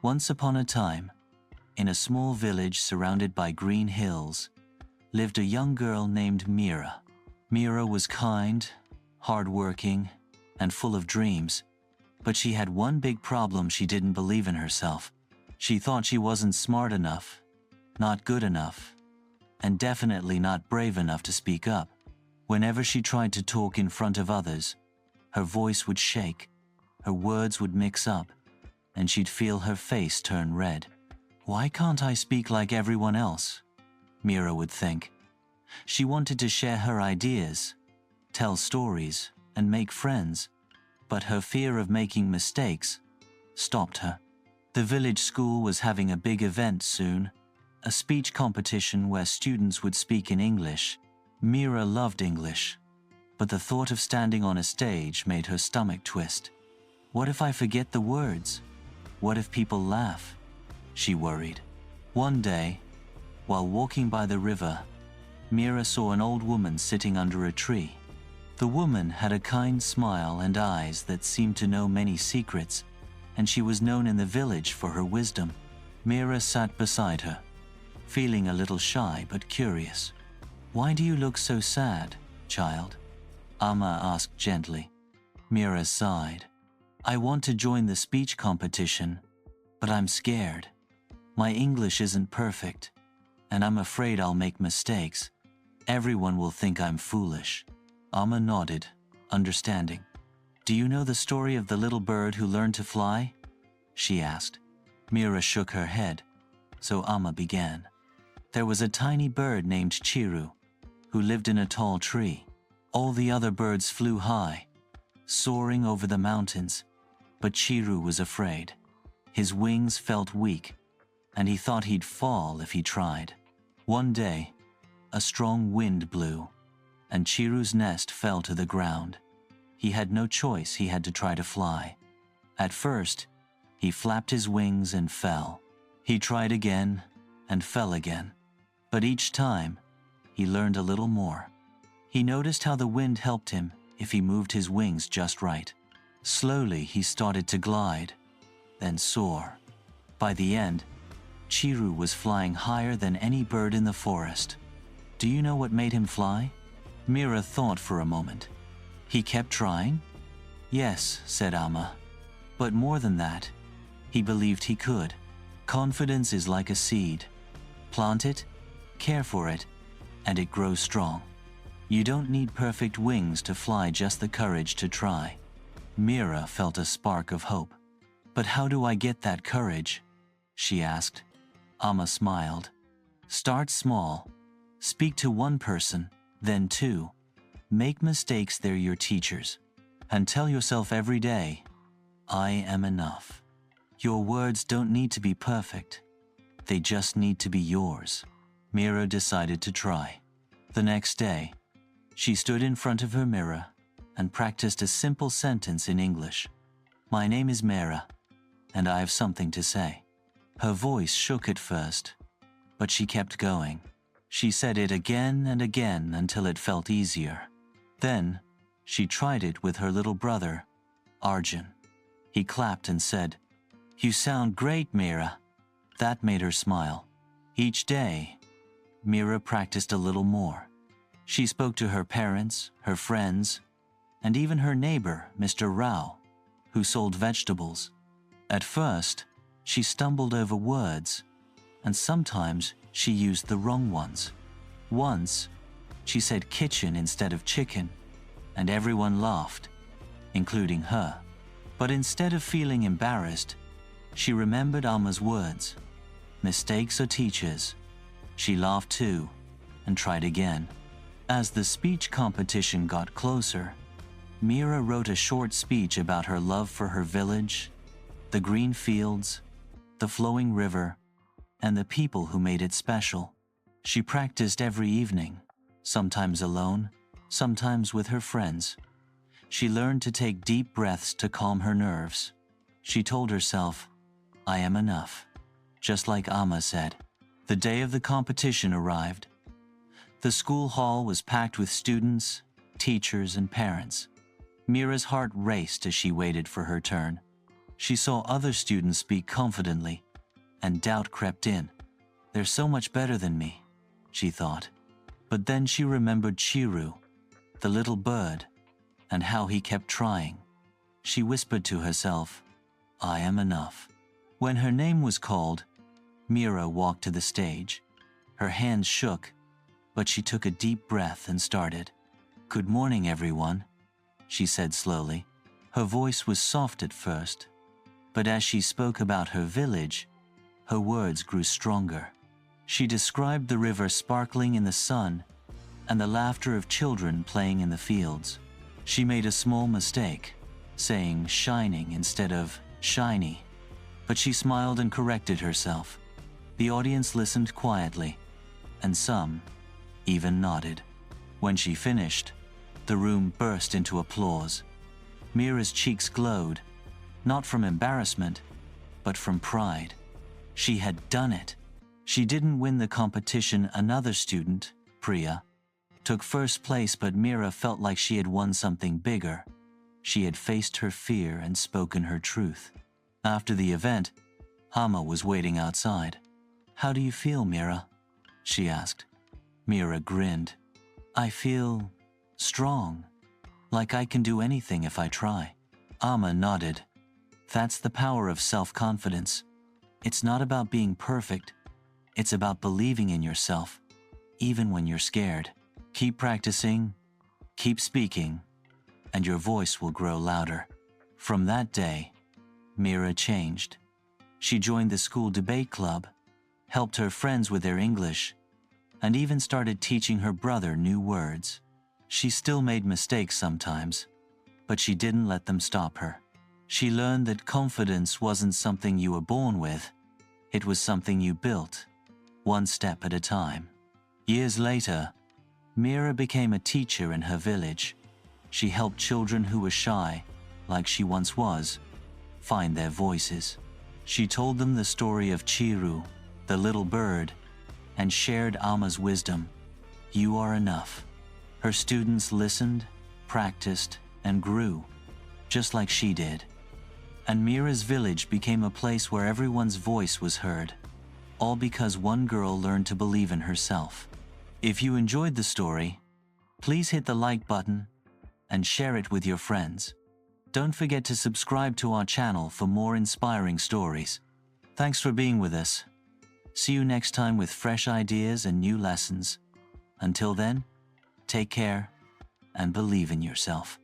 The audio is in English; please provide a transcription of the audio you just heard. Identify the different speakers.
Speaker 1: Once upon a time, in a small village surrounded by green hills, lived a young girl named Meera. Meera was kind, hardworking, and full of dreams, but she had one big problem: she didn't believe in herself. She thought she wasn't smart enough, not good enough, and definitely not brave enough to speak up. Whenever she tried to talk in front of others, her voice would shake, her words would mix up, and she'd feel her face turn red. Why can't I speak like everyone else? Meera would think. She wanted to share her ideas, tell stories, and make friends, but her fear of making mistakes stopped her. The village school was having a big event soon, a speech competition where students would speak in English. Meera loved English, but the thought of standing on a stage made her stomach twist. What if I forget the words? What if people laugh? She worried. One day, while walking by the river, Meera saw an old woman sitting under a tree. The woman had a kind smile and eyes that seemed to know many secrets, and she was known in the village for her wisdom. Meera sat beside her, feeling a little shy but curious. "Why do you look so sad, child?" Amma asked gently. Meera sighed. "I want to join the speech competition, but I'm scared. My English isn't perfect, and I'm afraid I'll make mistakes. Everyone will think I'm foolish." Amma nodded, understanding. "Do you know the story of the little bird who learned to fly?" she asked. Meera shook her head, so Amma began. There was a tiny bird named Chiru, who lived in a tall tree. All the other birds flew high, soaring over the mountains, but Chiru was afraid. His wings felt weak, and he thought he'd fall if he tried. One day, a strong wind blew, and Chiru's nest fell to the ground. He had no choice, he had to try to fly. At first, he flapped his wings and fell. He tried again and fell again. But each time, he learned a little more. He noticed how the wind helped him if he moved his wings just right. Slowly, he started to glide, then soar. By the end, Chiru was flying higher than any bird in the forest. Do you know what made him fly? Meera thought for a moment. He kept trying? Yes, said Amma. But more than that, he believed he could. Confidence is like a seed. Plant it, care for it, and it grows strong. You don't need perfect wings to fly, just the courage to try. Meera felt a spark of hope. But how do I get that courage? She asked. Amma smiled. Start small. Speak to one person, then two. Make mistakes, they're your teachers. And tell yourself every day, I am enough. Your words don't need to be perfect. They just need to be yours. Meera decided to try. The next day, she stood in front of her mirror and practiced a simple sentence in English. My name is Meera, and I have something to say. Her voice shook at first, but she kept going. She said it again and again until it felt easier. Then, she tried it with her little brother, Arjun. He clapped and said, You sound great, Meera. That made her smile. Each day, Meera practiced a little more. She spoke to her parents, her friends, and even her neighbor, Mr. Rao, who sold vegetables. At first, she stumbled over words, and sometimes she used the wrong ones. Once, she said kitchen instead of chicken, and everyone laughed, including her. But instead of feeling embarrassed, she remembered Amma's words. Mistakes are teachers. She laughed too, and tried again. As the speech competition got closer, Meera wrote a short speech about her love for her village, the green fields, the flowing river, and the people who made it special. She practiced every evening, sometimes alone, sometimes with her friends. She learned to take deep breaths to calm her nerves. She told herself, I am enough. Just like Amma said. The day of the competition arrived. The school hall was packed with students, teachers, and parents. Meera's heart raced as she waited for her turn. She saw other students speak confidently, and doubt crept in. "They're so much better than me," she thought. But then she remembered Chiru, the little bird, and how he kept trying. She whispered to herself, "I am enough." When her name was called, Meera walked to the stage. Her hands shook, but she took a deep breath and started. "Good morning, everyone," she said slowly. Her voice was soft at first, but as she spoke about her village, her words grew stronger. She described the river sparkling in the sun and the laughter of children playing in the fields. She made a small mistake, saying shining instead of shiny, but she smiled and corrected herself. The audience listened quietly, and some even nodded. When she finished, the room burst into applause. Meera's cheeks glowed, not from embarrassment, but from pride. She had done it. She didn't win the competition. Another student, Priya, took first place, but Meera felt like she had won something bigger. She had faced her fear and spoken her truth. After the event, Amma was waiting outside. "How do you feel, Meera?" she asked. Meera grinned. "I feel strong, like I can do anything if I try." Amma nodded. "That's the power of self-confidence. It's not about being perfect. It's about believing in yourself, even when you're scared. Keep practicing, keep speaking, and your voice will grow louder." From that day, Meera changed. She joined the school debate club, helped her friends with their English, and even started teaching her brother new words. She still made mistakes sometimes, but she didn't let them stop her. She learned that confidence wasn't something you were born with. It was something you built, one step at a time. Years later, Meera became a teacher in her village. She helped children who were shy, like she once was, find their voices. She told them the story of Chiru, the little bird, and shared Amma's wisdom. "You are enough." Her students listened, practiced, and grew, just like she did. And Meera's village became a place where everyone's voice was heard, all because one girl learned to believe in herself. If you enjoyed the story, please hit the like button and share it with your friends. Don't forget to subscribe to our channel for more inspiring stories. Thanks for being with us. See you next time with fresh ideas and new lessons. Until then, take care and believe in yourself.